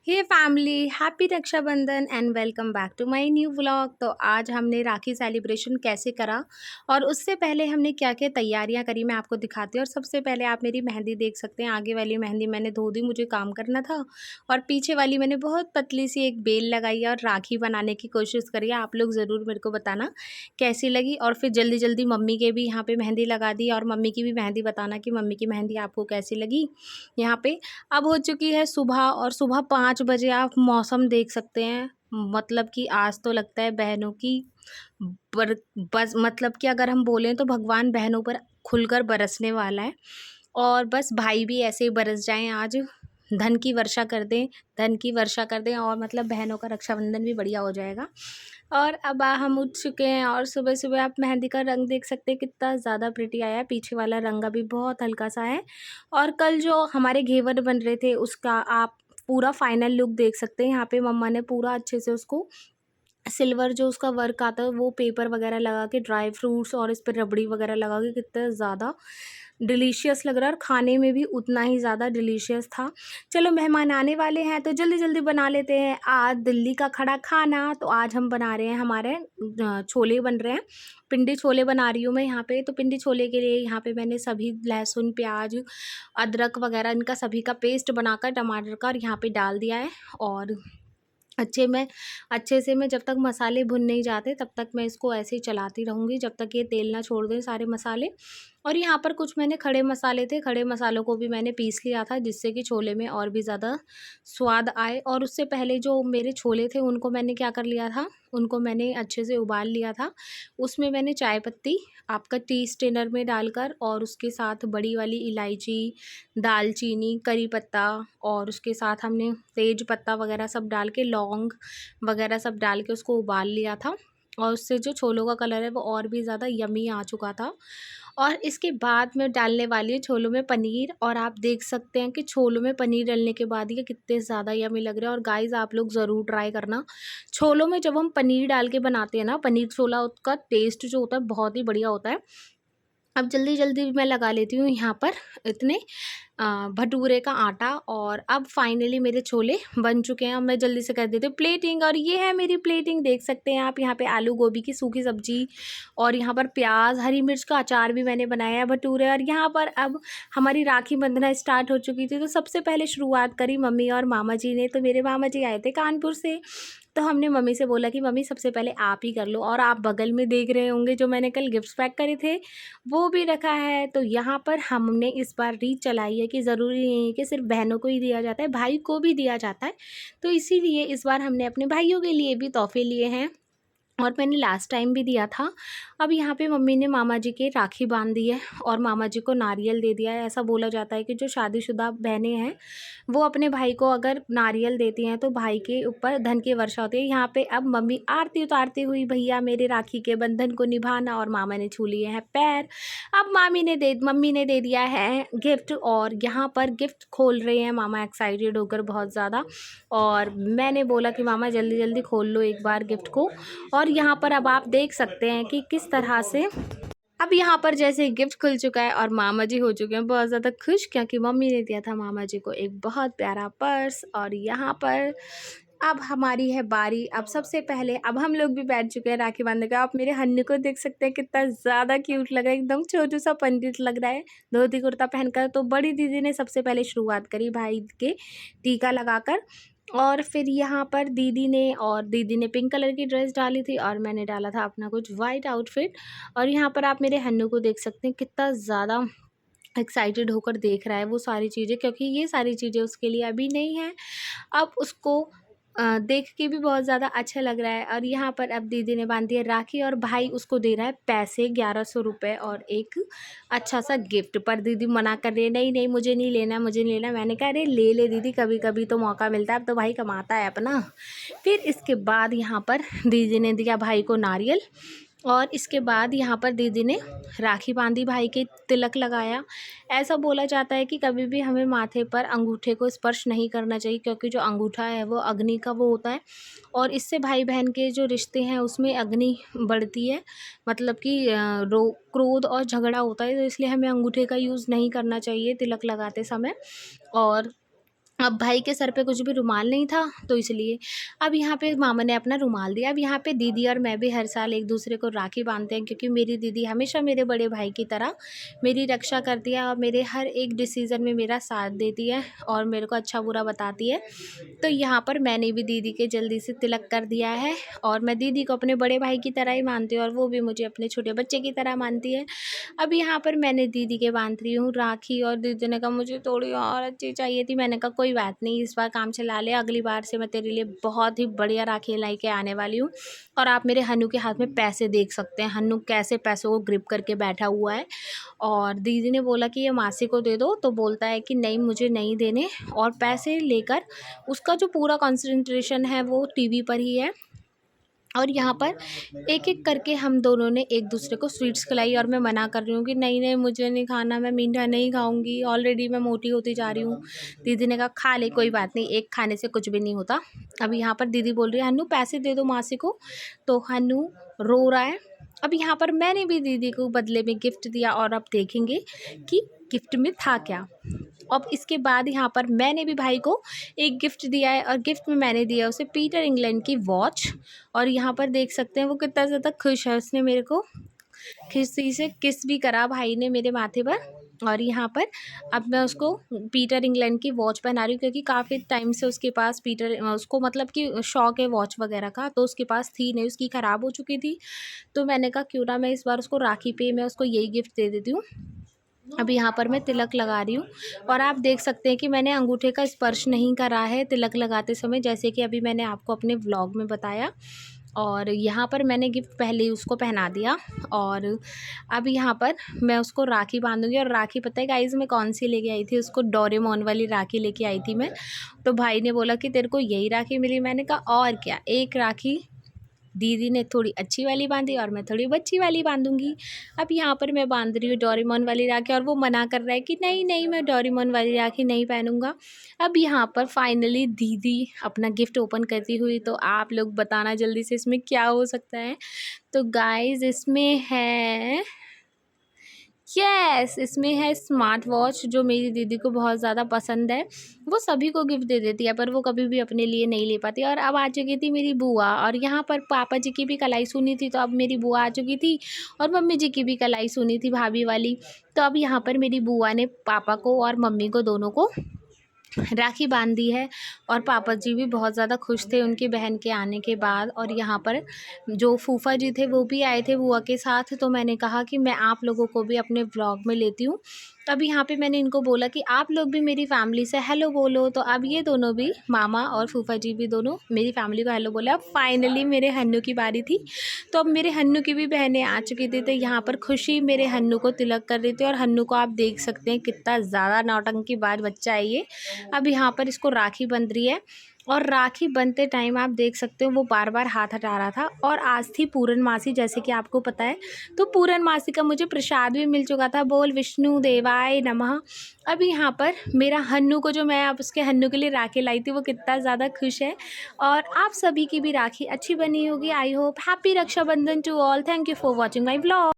Hey family, happy Rakshabandhan and welcome back to my new vlog. तो आज हमने राखी celebration कैसे करा और उससे पहले हमने क्या क्या तैयारियां करी मैं आपको दिखाती हूँ। और सबसे पहले आप मेरी मेहंदी देख सकते हैं। आगे वाली मेहंदी मैंने धो दी, मुझे काम करना था। और पीछे वाली मैंने बहुत पतली सी एक बेल लगाई है और राखी बनाने की कोशिश करी है। आप लोग ज़रूर मेरे को बताना कैसी लगी। और फिर जल्दी जल्दी मम्मी के भी यहाँ पर मेहंदी लगा दी और मम्मी की भी मेहंदी बताना कि मम्मी की मेहंदी आपको कैसी लगी। यहाँ पर अब हो चुकी है सुबह और सुबह 5 बजे आप मौसम देख सकते हैं। मतलब कि आज तो लगता है बहनों की बर बस मतलब कि अगर हम बोलें तो भगवान बहनों पर खुलकर बरसने वाला है। और बस भाई भी ऐसे ही बरस जाएं, आज धन की वर्षा कर दें, धन की वर्षा कर दें और मतलब बहनों का रक्षाबंधन भी बढ़िया हो जाएगा। और अब हम उठ चुके हैं और सुबह सुबह आप मेहंदी का रंग देख सकते हैं कितना ज़्यादा प्रिटी आया है। पीछे वाला रंग अभी बहुत हल्का सा है। और कल जो हमारे घेवर बन रहे थे उसका आप पूरा फाइनल लुक देख सकते हैं। यहाँ पे मम्मा ने पूरा अच्छे से उसको सिल्वर जो उसका वर्क आता है वो पेपर वगैरह लगा के, ड्राई फ्रूट्स और इस पर रबड़ी वगैरह लगा के कितना ज़्यादा डिलीशियस लग रहा है और खाने में भी उतना ही ज़्यादा डिलीशियस था। चलो मेहमान आने वाले हैं तो जल्दी जल्दी बना लेते हैं आज दिल्ली का खड़ा खाना। तो आज हम बना रहे हैं, हमारे छोले बन रहे हैं। पिंडी छोले बना रही हूँ मैं यहाँ पे। तो पिंडी छोले के लिए यहाँ पे मैंने सभी लहसुन, प्याज, अदरक वगैरह इनका सभी का पेस्ट बनाकर टमाटर का और यहाँ पे डाल दिया है। और अच्छे से मैं जब तक मसाले भुन नहीं जाते तब तक मैं इसको ऐसे ही चलाती रहूँगी जब तक ये तेल ना छोड़ दें सारे मसाले। और यहाँ पर कुछ मैंने खड़े मसाले थे, खड़े मसालों को भी मैंने पीस लिया था जिससे कि छोले में और भी ज़्यादा स्वाद आए। और उससे पहले जो मेरे छोले थे उनको मैंने क्या कर लिया था, उनको मैंने अच्छे से उबाल लिया था। उसमें मैंने चाय पत्ती आपका टी स्ट्रेनर में डालकर और उसके साथ बड़ी वाली इलायची, दालचीनी, करी पत्ता और उसके साथ हमने तेज पत्ता वगैरह सब डाल के, लौंग वगैरह सब डाल के उसको उबाल लिया था। और उससे जो छोलों का कलर है वो और भी ज़्यादा यमी आ चुका था। और इसके बाद मैं डालने वाली हूँ छोलों में पनीर। और आप देख सकते हैं कि छोलों में पनीर डालने के बाद ये कितने ज़्यादा यमी लग रहे हैं। और गाइस आप लोग ज़रूर ट्राई करना। छोलों में जब हम पनीर डाल के बनाते हैं ना, पनीर छोला, उसका टेस्ट जो होता है बहुत ही बढ़िया होता है। अब जल्दी जल्दी मैं लगा लेती हूँ यहाँ पर इतने भटूरे का आटा। और अब फाइनली मेरे छोले बन चुके हैं। अब मैं जल्दी से कर देती हूँ प्लेटिंग। और ये है मेरी प्लेटिंग, देख सकते हैं आप। यहाँ पे आलू गोभी की सूखी सब्जी और यहाँ पर प्याज, हरी मिर्च का अचार भी मैंने बनाया है, भटूरे। और यहाँ पर अब हमारी राखी बंधना स्टार्ट हो चुकी थी। तो सबसे पहले शुरुआत करी मम्मी और मामा जी ने। तो मेरे मामा जी आए थे कानपुर से, तो हमने मम्मी से बोला कि मम्मी सबसे पहले आप ही कर लो। और आप बगल में देख रहे होंगे जो मैंने कल गिफ्ट पैक करे थे वो भी रखा है। तो यहाँ पर हमने इस बार रीत चलाई है कि ज़रूरी नहीं है कि सिर्फ बहनों को ही दिया जाता है, भाई को भी दिया जाता है। तो इसीलिए इस बार हमने अपने भाइयों के लिए भी तोहफे लिए हैं और मैंने लास्ट टाइम भी दिया था। अब यहाँ पे मम्मी ने मामा जी के राखी बांध दी है और मामा जी को नारियल दे दिया है। ऐसा बोला जाता है कि जो शादीशुदा बहनें हैं वो अपने भाई को अगर नारियल देती हैं तो भाई के ऊपर धन की वर्षा होती है। यहाँ पे अब मम्मी आरती उतारती हुई, भैया मेरे राखी के बंधन को निभाना, और मामा ने छू लिए हैं पैर। अब मम्मी ने दे दिया है गिफ्ट और यहाँ पर गिफ्ट खोल रहे हैं मामा एक्साइटेड होकर बहुत ज़्यादा। और मैंने बोला कि मामा जल्दी जल्दी खोल लो एक बार गिफ्ट को। और यहाँ पर अब आप देख सकते हैं कि किस तरह से अब यहाँ पर जैसे गिफ्ट खुल चुका है और मामा जी हो चुके हैं बहुत ज़्यादा खुश, क्योंकि मम्मी ने दिया था मामा जी को एक बहुत प्यारा पर्स। और यहाँ पर अब हमारी है बारी। अब सबसे पहले अब हम लोग भी बैठ चुके हैं राखी बांधने का। आप मेरे हन्नू को देख सकते हैं कितना ज़्यादा क्यूट लग रहा है, एकदम छोटू सा पंडित लग रहा है धोती कुर्ता पहनकर। तो बड़ी दीदी ने सबसे पहले शुरुआत करी भाई के टीका लगाकर। और फिर यहाँ पर दीदी ने पिंक कलर की ड्रेस डाली थी और मैंने डाला था अपना कुछ वाइट आउटफिट। और यहाँ पर आप मेरे हन्नू को देख सकते हैं कितना ज़्यादा एक्साइटेड होकर देख रहा है वो सारी चीज़ें, क्योंकि ये सारी चीज़ें उसके लिए अभी नहीं है। अब उसको देख के भी बहुत ज़्यादा अच्छा लग रहा है। और यहाँ पर अब दीदी ने बांध दिया राखी और भाई उसको दे रहा है पैसे 1100 रुपये और एक अच्छा सा गिफ्ट। पर दीदी मना कर रही है, नहीं नहीं मुझे नहीं लेना, मुझे नहीं लेना। मैंने कहा अरे ले ले दीदी, कभी कभी तो मौका मिलता है, अब तो भाई कमाता है अपना। फिर इसके बाद यहाँ पर दीदी ने दिया भाई को नारियल। और इसके बाद यहाँ पर दीदी ने राखी बांधी, भाई के तिलक लगाया। ऐसा बोला जाता है कि कभी भी हमें माथे पर अंगूठे को स्पर्श नहीं करना चाहिए, क्योंकि जो अंगूठा है वो अग्नि का वो होता है और इससे भाई बहन के जो रिश्ते हैं उसमें अग्नि बढ़ती है। मतलब कि क्रोध और झगड़ा होता है, तो इसलिए हमें अंगूठे का यूज़ नहीं करना चाहिए तिलक लगाते समय। और अब भाई के सर पे कुछ भी रुमाल नहीं था, तो इसलिए अब यहाँ पे मामा ने अपना रुमाल दिया। अब यहाँ पे दीदी और मैं भी हर साल एक दूसरे को राखी बांधते हैं, क्योंकि मेरी दीदी हमेशा मेरे बड़े भाई की तरह मेरी रक्षा करती है और मेरे हर एक डिसीज़न में मेरा साथ देती है और मेरे को अच्छा बुरा बताती है। तो यहाँ पर मैंने भी दीदी के जल्दी से तिलक कर दिया है और मैं दीदी को अपने बड़े भाई की तरह ही मानती हूँ और वो भी मुझे अपने छोटे बच्चे की तरह मानती है। अब यहाँ पर मैंने दीदी के बांध रही हूँ राखी और दीदी ने कहा मुझे थोड़ी और अच्छी चाहिए थी। मैंने कहा कोई बात नहीं, इस बार काम चला ले, अगली बार से मैं तेरे लिए बहुत ही बढ़िया राखी लाई के आने वाली हूँ। और आप मेरे हन्नू के हाथ में पैसे देख सकते हैं, हन्नू कैसे पैसों को ग्रिप करके बैठा हुआ है। और दीदी ने बोला कि ये मासी को दे दो, तो बोलता है कि नहीं मुझे नहीं देने, और पैसे लेकर उसका जो पूरा कंसंट्रेशन है वो टीवी पर ही है। और यहाँ पर एक एक करके हम दोनों ने एक दूसरे को स्वीट्स खिलाई और मैं मना कर रही हूँ कि नहीं नहीं मुझे नहीं खाना, मैं मीठा नहीं खाऊंगी, ऑलरेडी मैं मोटी होती जा रही हूँ। दीदी ने कहा खा ले, कोई बात नहीं, एक खाने से कुछ भी नहीं होता। अब यहाँ पर दीदी बोल रही है हन्नू पैसे दे दो मासी को, तो हन्नू रो रहा है। अब यहाँ पर मैंने भी दीदी को बदले में गिफ्ट दिया और अब देखेंगे कि गिफ्ट में था क्या। अब इसके बाद यहाँ पर मैंने भी भाई को एक गिफ्ट दिया है और गिफ्ट में मैंने दिया उसे पीटर इंग्लैंड की वॉच। और यहाँ पर देख सकते हैं वो कितना ज़्यादा खुश है, उसने मेरे को खुशी से किस भी करा भाई ने मेरे माथे पर। और यहाँ पर अब मैं उसको पीटर इंग्लैंड की वॉच पहना रही हूँ, क्योंकि काफ़ी टाइम से उसके पास उसको मतलब कि शौक है वॉच वगैरह का, तो उसके पास थी नहीं, उसकी ख़राब हो चुकी थी। तो मैंने कहा क्यों ना मैं इस बार उसको राखी पे मैं उसको यही गिफ्ट दे देती हूँ। अब यहाँ पर मैं तिलक लगा रही हूँ और आप देख सकते हैं कि मैंने अंगूठे का स्पर्श नहीं करा है तिलक लगाते समय, जैसे कि अभी मैंने आपको अपने व्लॉग में बताया। और यहाँ पर मैंने गिफ्ट पहले ही उसको पहना दिया और अब यहाँ पर मैं उसको राखी बांधूंगी। और राखी पता है गाइस मैं कौन सी लेके आई थी, उसको डोरेमोन वाली राखी लेके आई थी मैं। तो भाई ने बोला कि तेरे को यही राखी मिली, मैंने कहा और क्या, एक राखी दीदी ने थोड़ी अच्छी वाली बांधी और मैं थोड़ी बच्ची वाली बांधूंगी। अब यहाँ पर मैं बांध रही हूँ डोरेमोन वाली राखी और वो मना कर रहा है कि नहीं नहीं मैं डोरेमोन वाली राखी नहीं पहनूंगा। अब यहाँ पर फाइनली दीदी अपना गिफ्ट ओपन करती हुई, तो आप लोग बताना जल्दी से इसमें क्या हो सकता है। तो गाइज इसमें है इसमें है स्मार्ट वॉच, जो मेरी दीदी को बहुत ज़्यादा पसंद है। वो सभी को गिफ्ट दे देती है पर वो कभी भी अपने लिए नहीं ले पाती। और अब आ चुकी थी मेरी बुआ, और यहाँ पर पापा जी की भी कलाई सुनी थी, तो अब मेरी बुआ आ चुकी थी और मम्मी जी की भी कलाई सुनी थी भाभी वाली। तो अब यहाँ पर मेरी बुआ ने पापा को और मम्मी को दोनों को राखी बांध दी है। और पापा जी भी बहुत ज़्यादा खुश थे उनकी बहन के आने के बाद। और यहाँ पर जो फूफा जी थे वो भी आए थे बुआ के साथ, तो मैंने कहा कि मैं आप लोगों को भी अपने व्लॉग में लेती हूँ। तब यहाँ पे मैंने इनको बोला कि आप लोग भी मेरी फैमिली से हेलो बोलो, तो अब ये दोनों भी मामा और फूफा जी भी दोनों मेरी फैमिली को हेलो बोला। अब फाइनली मेरे हन्नू की बारी थी, तो अब मेरे हन्नू की भी बहनें आ चुकी थी, तो यहाँ पर खुशी मेरे हन्नू को तिलक कर रही थी। और हन्नू को आप देख सकते हैं कितना ज़्यादा नौटंकीबाज बच्चा है ये। अब यहाँ पर इसको राखी बंध रही है और राखी बनते टाइम आप देख सकते हो वो बार बार हाथ हटा रहा था। और आज थी पूर्णमासी, जैसे कि आपको पता है, तो पूर्णमासी का मुझे प्रसाद भी मिल चुका था, बोल विष्णु देवाय नमः। अब यहाँ पर मेरा हन्नू को, जो मैं अब उसके हन्नू के लिए राखी लाई थी, वो कितना ज़्यादा खुश है। और आप सभी की भी राखी अच्छी बनी होगी। I hope happy Rakshabandhan to all. Thank you for watching my vlog.